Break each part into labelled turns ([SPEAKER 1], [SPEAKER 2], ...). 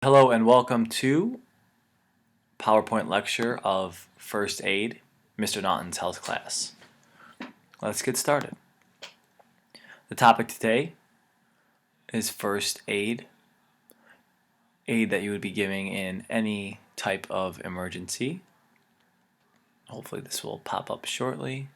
[SPEAKER 1] Hello and welcome to PowerPoint lecture of First Aid, Mr. Naughton's health class. Let's get started. The topic today is first aid that you would be giving in any type of emergency. Hopefully this will pop up shortly.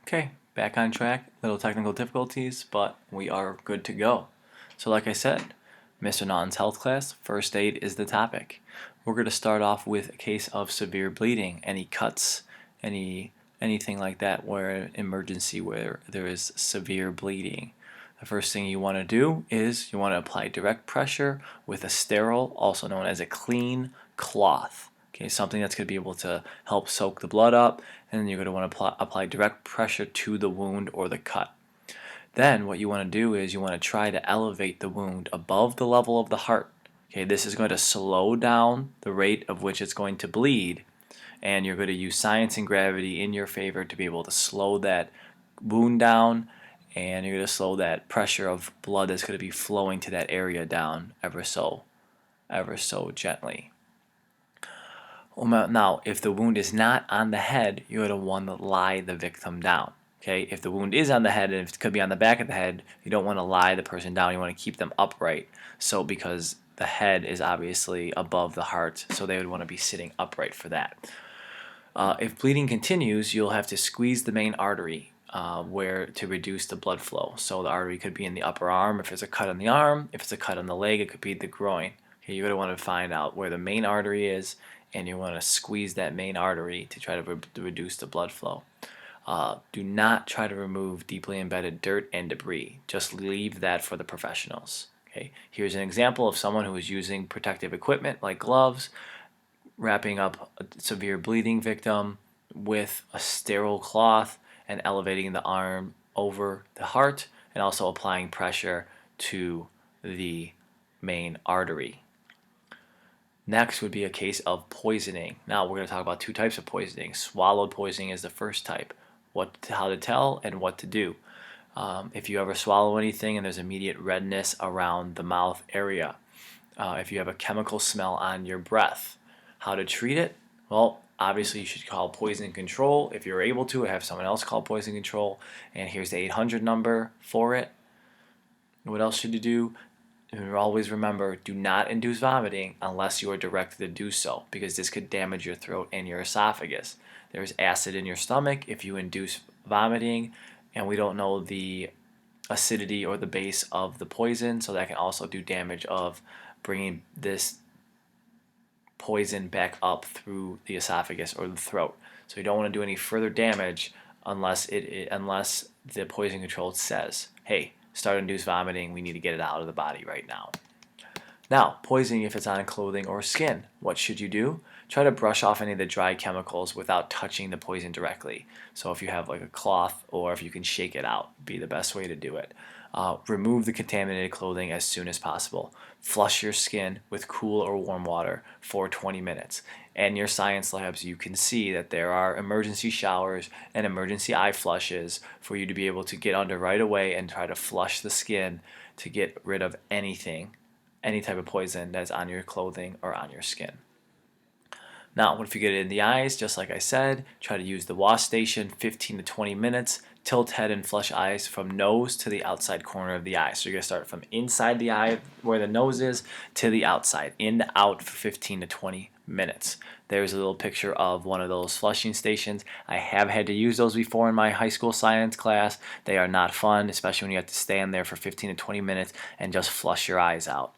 [SPEAKER 1] Okay, back on track. Little technical difficulties, but we are good to go. So like I said, Mr. Naughton's health class, first aid is the topic. We're going to start off with a case of severe bleeding, any cuts, anything like that where emergency where there is severe bleeding. The first thing you want to do is you want to apply direct pressure with a sterile, also known as a clean cloth. Okay, something that's going to be able to help soak the blood up, and then you're going to want to apply direct pressure to the wound or the cut. Then what you want to do is you want to try to elevate the wound above the level of the heart. Okay, this is going to slow down the rate of which it's going to bleed, and you're going to use science and gravity in your favor to be able to slow that wound down, and you're going to slow that pressure of blood that's going to be flowing to that area down ever so gently. Now, if the wound is not on the head, you're going to want to lie the victim down. Okay, if the wound is on the head and it could be on the back of the head, you don't want to lie the person down. You want to keep them upright. So because the head is obviously above the heart, so they would want to be sitting upright for that. If bleeding continues, you'll have to squeeze the main artery where to reduce the blood flow. So the artery could be in the upper arm if it's a cut on the arm. If it's a cut on the leg, it could be the groin. Okay, you're going to want to find out where the main artery is, and you want to squeeze that main artery to try to reduce the blood flow. Do not try to remove deeply embedded dirt and debris. Just leave that for the professionals. Okay, here's an example of someone who is using protective equipment like gloves, wrapping up a severe bleeding victim with a sterile cloth and elevating the arm over the heart, and also applying pressure to the main artery. Next would be a case of poisoning. Now we're going to talk about two types of poisoning. Swallowed poisoning is the first type. How to tell and what to do. If you ever swallow anything and there's immediate redness around the mouth area. If you have a chemical smell on your breath. How to treat it? Well, obviously you should call poison control. If you're able to, have someone else call poison control. And here's the 800 number for it. What else should you do? And always remember, do not induce vomiting unless you are directed to do so, because this could damage your throat and your esophagus. There's acid in your stomach if you induce vomiting, and we don't know the acidity or the base of the poison, so that can also do damage of bringing this poison back up through the esophagus or the throat. So you don't want to do any further damage unless the poison control says, hey, start induced vomiting, we need to get it out of the body right now. Now, poisoning if it's on clothing or skin. What should you do? Try to brush off any of the dry chemicals without touching the poison directly. So if you have like a cloth, or if you can shake it out, be the best way to do it. Remove the contaminated clothing as soon as possible. Flush your skin with cool or warm water for 20 minutes. In your science labs, you can see that there are emergency showers and emergency eye flushes for you to be able to get under right away and try to flush the skin to get rid of anything, any type of poison that's on your clothing or on your skin. Now, what if you get it in the eyes? Just like I said, try to use the wash station 15 to 20 minutes. Tilt head and flush eyes from nose to the outside corner of the eye. So you're going to start from inside the eye where the nose is to the outside, in to out for 15 to 20 minutes. There's a little picture of one of those flushing stations. I have had to use those before in my high school science class. They are not fun, especially when you have to stand there for 15 to 20 minutes and just flush your eyes out.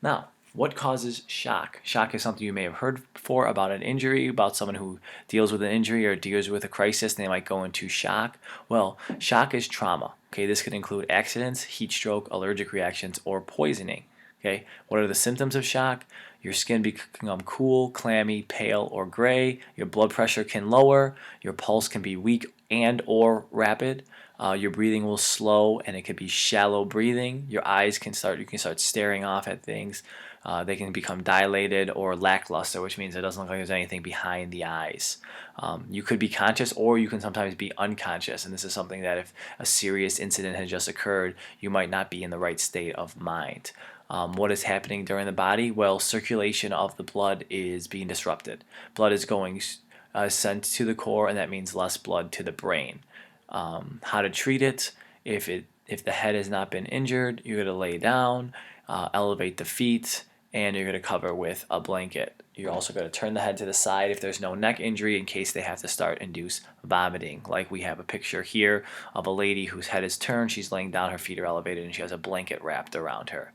[SPEAKER 1] Now, what causes shock? Shock is something you may have heard before about an injury, about someone who deals with an injury or deals with a crisis, and they might go into shock. Well, shock is trauma. Okay, this could include accidents, heat stroke, allergic reactions, or poisoning. Okay, what are the symptoms of shock? Your skin become cool, clammy, pale, or gray. Your blood pressure can lower. Your pulse can be weak and or rapid. Your breathing will slow, and it could be shallow breathing. Your eyes can start, you can start staring off at things. They can become dilated or lackluster, which means it doesn't look like there's anything behind the eyes. You could be conscious, or you can sometimes be unconscious, and this is something that if a serious incident has just occurred, you might not be in the right state of mind. What is happening during the body? Well, circulation of the blood is being disrupted. Blood is going sent to the core, and that means less blood to the brain. How to treat it? If the head has not been injured, you're going to lay down, elevate the feet, and you're going to cover with a blanket. You're also going to turn the head to the side if there's no neck injury in case they have to start induce vomiting. Like we have a picture here of a lady whose head is turned, she's laying down, her feet are elevated, and she has a blanket wrapped around her.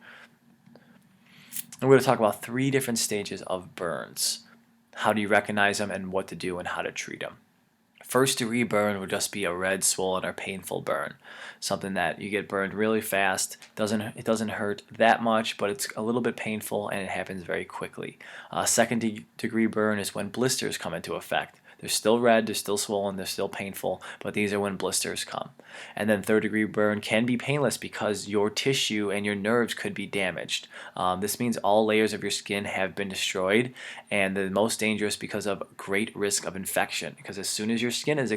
[SPEAKER 1] And we're going to talk about 3 different stages of burns. How do you recognize them, and what to do, and how to treat them. First degree burn would just be a red, swollen, or painful burn. Something that you get burned really fast. It doesn't hurt that much, but it's a little bit painful, and it happens very quickly. Second degree burn is when blisters come into effect. They're still red, they're still swollen, they're still painful, but these are when blisters come. And then third degree burn can be painless because your tissue and your nerves could be damaged. This means all layers of your skin have been destroyed, and the most dangerous because of great risk of infection. Because as soon as your skin is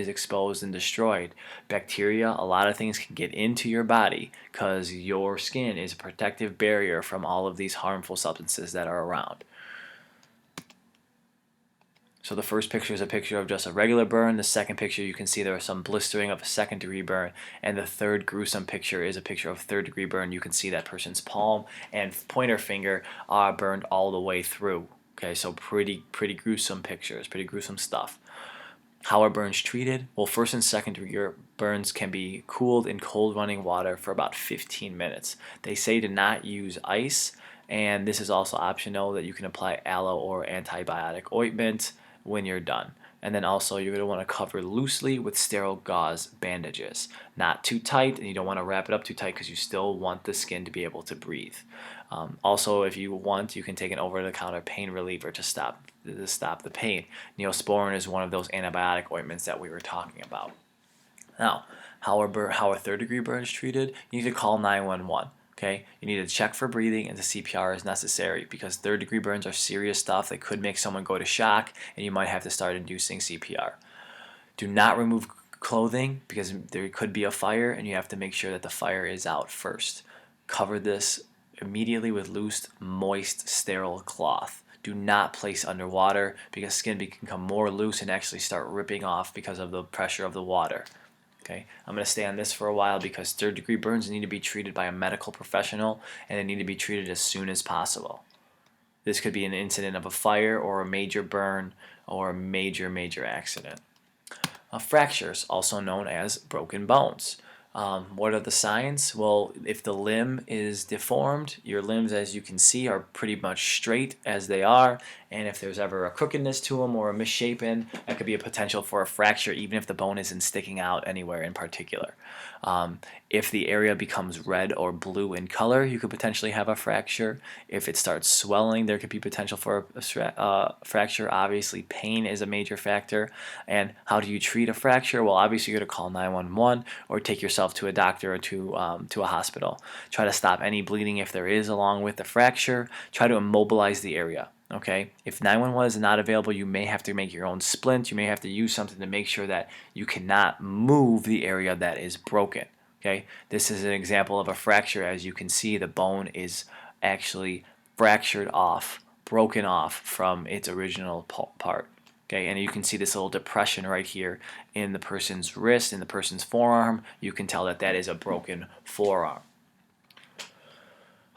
[SPEAKER 1] exposed and destroyed, bacteria, a lot of things can get into your body because your skin is a protective barrier from all of these harmful substances that are around. So the first picture is a picture of just a regular burn. The second picture, you can see there is some blistering of a second degree burn. And the third gruesome picture is a picture of third degree burn. You can see that person's palm and pointer finger are burned all the way through. Okay, so pretty gruesome pictures, pretty gruesome stuff. How are burns treated? Well, first and second degree burns can be cooled in cold running water for about 15 minutes. They say to not use ice, and this is also optional, that you can apply aloe or antibiotic ointment when you're done. And then also you're going to want to cover loosely with sterile gauze bandages. Not too tight, and you don't want to wrap it up too tight because you still want the skin to be able to breathe. Also, if you want, you can take an over-the-counter pain reliever to stop the pain. Neosporin is one of those antibiotic ointments that we were talking about. Now, how are third-degree burns treated? You need to call 911. Okay, you need to check for breathing, and the CPR is necessary because third-degree burns are serious stuff that could make someone go to shock, and you might have to start inducing CPR. Do not remove clothing because there could be a fire, and you have to make sure that the fire is out first. Cover this immediately with loose, moist, sterile cloth. Do not place underwater because skin can become more loose and actually start ripping off because of the pressure of the water. Okay, I'm going to stay on this for a while because third degree burns need to be treated by a medical professional, and they need to be treated as soon as possible. This could be an incident of a fire or a major burn or a major accident. Fractures, also known as broken bones. What are the signs? Well, if the limb is deformed, your limbs, as you can see, are pretty much straight as they are, and if there's ever a crookedness to them or a misshapen, that could be a potential for a fracture, even if the bone isn't sticking out anywhere in particular. If the area becomes red or blue in color, you could potentially have a fracture. If it starts swelling, there could be potential for a fracture. Obviously, pain is a major factor. And how do you treat a fracture? Well, obviously, you're going to call 911 or take yourself to a doctor or to a hospital. Try to stop any bleeding if there is along with the fracture. Try to immobilize the area. Okay, if 911 is not available, you may have to make your own splint. You may have to use something to make sure that you cannot move the area that is broken. Okay, this is an example of a fracture. As you can see, the bone is actually fractured off, broken off from its original part. Okay, and you can see this little depression right here in the person's wrist, in the person's forearm. You can tell that that is a broken forearm.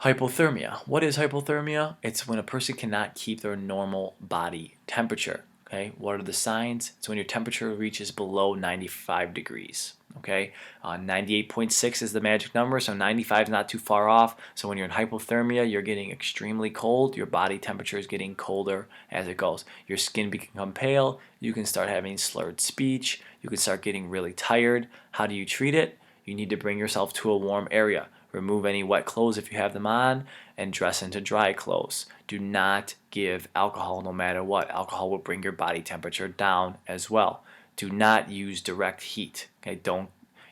[SPEAKER 1] Hypothermia. What is hypothermia? It's when a person cannot keep their normal body temperature. Okay, what are the signs? It's when your temperature reaches below 95 degrees. Okay, 98.6 is the magic number, so 95 is not too far off. So when you're in hypothermia, you're getting extremely cold. Your body temperature is getting colder as it goes. Your skin become pale. You can start having slurred speech. You can start getting really tired. How do you treat it? You need to bring yourself to a warm area. Remove any wet clothes if you have them on, and dress into dry clothes. Do not give alcohol no matter what. Alcohol will bring your body temperature down as well. Do not use direct heat. Okay, don't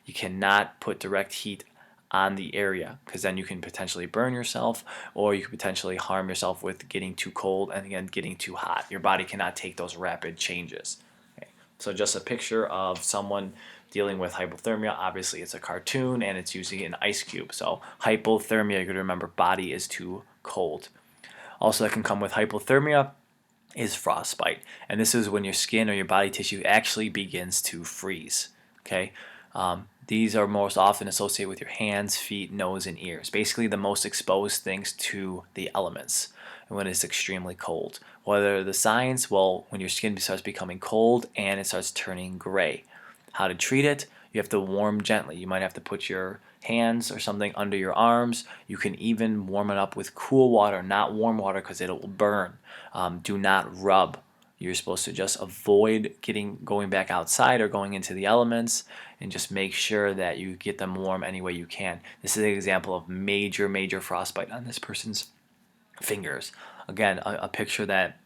[SPEAKER 1] You cannot put direct heat on the area because then you can potentially burn yourself, or you can potentially harm yourself with getting too cold and again getting too hot. Your body cannot take those rapid changes. Okay. So just a picture of someone dealing with hypothermia. Obviously it's a cartoon and it's using an ice cube. So hypothermia, you got to remember, body is too cold. Also, that can come with hypothermia is frostbite, and this is when your skin or your body tissue actually begins to freeze. Okay, these are most often associated with your hands, feet, nose, and ears. Basically, the most exposed things to the elements when it's extremely cold. What are the signs? Well, when your skin starts becoming cold and it starts turning gray. How to treat it? You have to warm gently. You might have to put your hands or something under your arms. You can even warm it up with cool water, not warm water, because it will burn. Do not rub. You're supposed to just avoid going back outside or going into the elements, and just make sure that you get them warm any way you can. This is an example of major frostbite on this person's fingers. Again, a picture that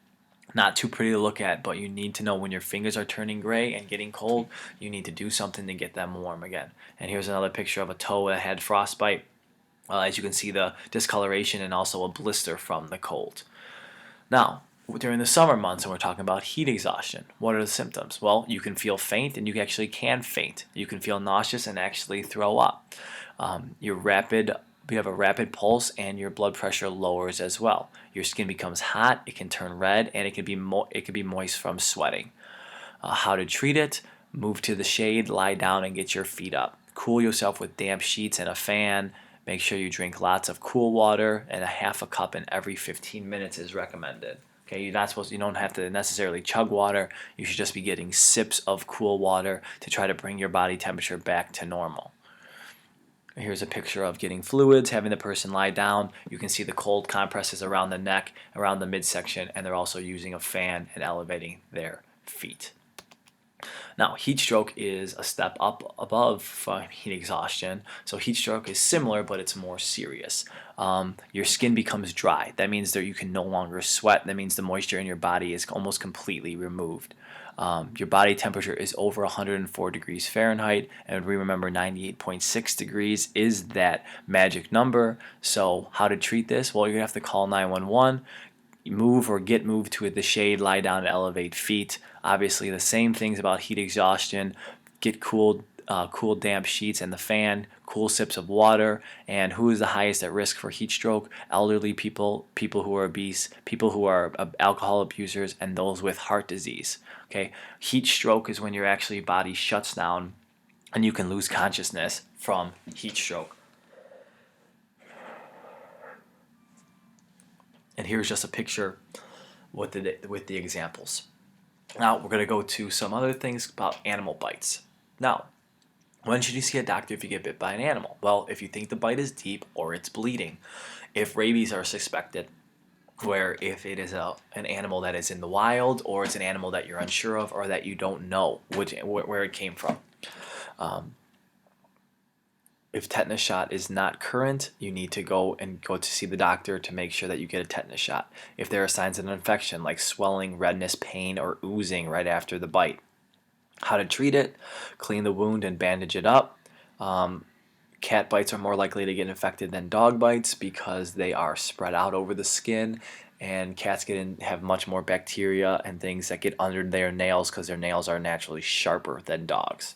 [SPEAKER 1] not too pretty to look at, but you need to know when your fingers are turning gray and getting cold, you need to do something to get them warm again. And here's another picture of a toe that had frostbite. As you can see, the discoloration and also a blister from the cold. Now, during the summer months, and we're talking about heat exhaustion, what are the symptoms? Well, you can feel faint, and you actually can faint. You can feel nauseous and actually throw up. You have a rapid pulse, and your blood pressure lowers as well. Your skin becomes hot, it can turn red, and it can be moist from sweating. How to treat it? Move to the shade, lie down, and get your feet up. Cool yourself with damp sheets and a fan. Make sure you drink lots of cool water, and a half a cup in every 15 minutes is recommended. Okay, you don't have to necessarily chug water. You should just be getting sips of cool water to try to bring your body temperature back to normal. Here's a picture of getting fluids, having the person lie down. You can see the cold compresses around the neck, around the midsection, and they're also using a fan and elevating their feet. Now, heat stroke is a step up above heat exhaustion. So heat stroke is similar, but it's more serious. Your skin becomes dry. That means that you can no longer sweat. That means the moisture in your body is almost completely removed. Your body temperature is over 104 degrees Fahrenheit, and we remember 98.6 degrees is that magic number. So how to treat this? Well, you're going to have to call 911. Move or get moved to the shade, lie down, and elevate feet. Obviously, the same things about heat exhaustion. Get cool damp sheets and the fan, cool sips of water. And who is the highest at risk for heat stroke? Elderly people, people who are obese, people who are alcohol abusers, and those with heart disease. Okay, heat stroke is when your actually body shuts down and you can lose consciousness from heat stroke. And here's just a picture with the examples. Now we're going to go to some other things about animal bites. Now, when should you see a doctor if you get bit by an animal? Well, if you think the bite is deep or it's bleeding. If rabies are suspected, where if it is an animal that is in the wild, or it's an animal that you're unsure of, or that you don't know where it came from. If tetanus shot is not current, you need to go to see the doctor to make sure that you get a tetanus shot. If there are signs of an infection like swelling, redness, pain, or oozing right after the bite. How to treat it? Clean the wound and bandage it up. Cat bites are more likely to get infected than dog bites because they are spread out over the skin, and cats have much more bacteria and things that get under their nails because their nails are naturally sharper than dogs.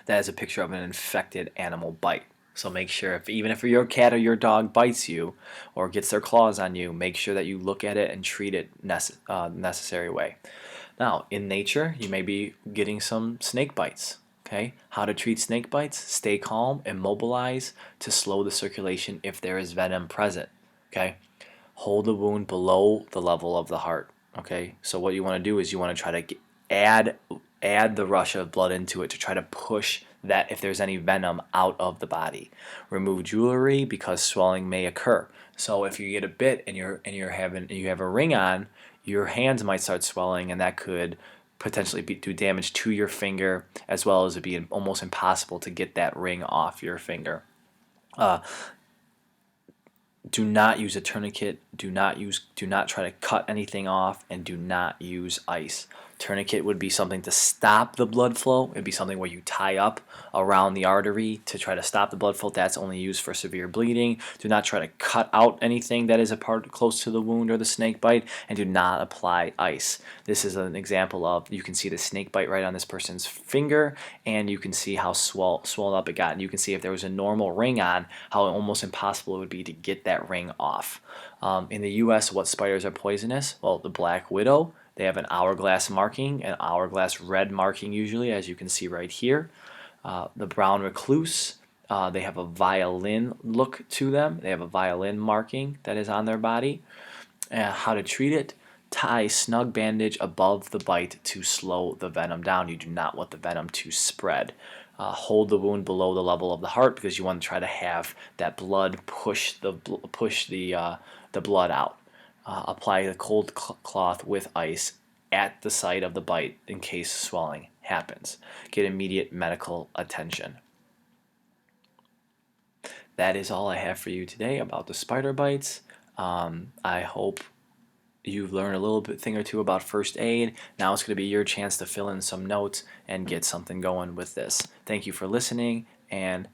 [SPEAKER 1] That is a picture of an infected animal bite. So make sure, even if your cat or your dog bites you or gets their claws on you, make sure that you look at it and treat it necessary way. Now, in nature, you may be getting some snake bites. Okay, how to treat snake bites? Stay calm, immobilize to slow the circulation if there is venom present. Okay, hold the wound below the level of the heart. Okay, so what you want to do is you want to try to add the rush of blood into it to try to push that if there's any venom out of the body. Remove jewelry because swelling may occur. So if you get a bit and you have a ring on, your hands might start swelling, and that could potentially do damage to your finger, as well as it be almost impossible to get that ring off your finger. Do not use a tourniquet. Do not try to cut anything off, and do not use ice. Tourniquet would be something to stop the blood flow. It'd be something where you tie up around the artery to try to stop the blood flow. That's only used for severe bleeding. Do not try to cut out anything that is a part close to the wound or the snake bite, and do not apply ice. This is an example of, you can see the snake bite right on this person's finger, and you can see how swollen up it got. And you can see if there was a normal ring on, how almost impossible it would be to get that ring off. In the U.S., what spiders are poisonous? Well, the black widow. They have an hourglass marking, an hourglass red marking usually, as you can see right here. The brown recluse, they have a violin look to them. They have a violin marking that is on their body. How to treat it? Tie snug bandage above the bite to slow the venom down. You do not want the venom to spread. Hold the wound below the level of the heart because you want to try to have that blood push the blood out. Apply the cold cloth with ice at the site of the bite in case swelling happens. Get immediate medical attention. That is all I have for you today about the spider bites. I hope you've learned a little thing or two about first aid. Now it's going to be your chance to fill in some notes and get something going with this. Thank you for listening, and